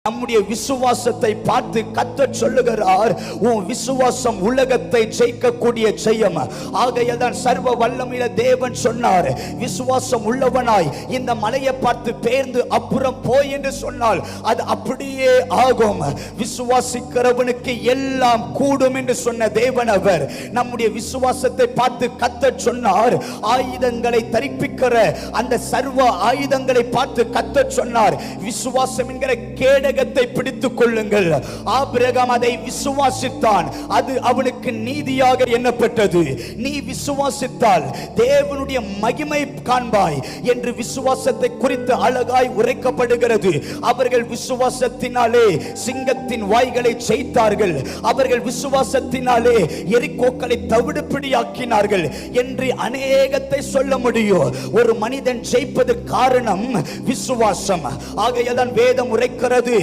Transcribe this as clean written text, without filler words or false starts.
நம்முடைய விசுவாசத்தை பார்த்து கர்த்தர் சொல்லுகிறார், உன் விசுவாசம் உலகத்தை ஜெயிக்கக்கூடிய ஜெயம். ஆகையால் சர்வ வல்லமையுள்ள தேவன் சொன்னார், விசுவாசம் உள்ளவனாய் இந்த மலையை பார்த்து பெயர்ந்து அப்புறம் போய் என்று சொன்னால் அது அப்படியே ஆகும். விசுவாசிக்கிறவனுக்கு எல்லாம் கூடும் என்று சொன்ன தேவன் அவர். நம்முடைய விசுவாசத்தை பார்த்து கர்த்தர் சொன்னார், ஆயுதங்களை தரிப்பிக்கிற அந்த சர்வ ஆயுதங்களை பார்த்து கர்த்தர் சொன்னார், விசுவாசம் என்கிற கேடகத்தை பிடித்துக் கொள்ளுங்கள். ஆபிரகாம் அதை விசுவாசித்தான், அது அவனுக்கு நீதியாக எண்ணப்பட்டது. நீ விசுவாசித்தால் தேவனுடைய மகிமை காண்பாய் என்று விசுவாசத்தை குறித்து அழகாய் உரைக்கப்படுகிறது. அவர்கள் விசுவாசத்தினாலே சிங்கத்தின் வாய்களை ஜெயித்தார்கள், அவர்கள் விசுவாசத்தினாலே எரிகோக்களை தவிடுபிடியாக்கினார்கள் என்று அநேகத்தை சொல்ல முடியும். ஒரு மனிதன் ஜெயிப்பதற்கு காரணம் விசுவாசம். ஆகையால் வேதம் உரைக்கிறது,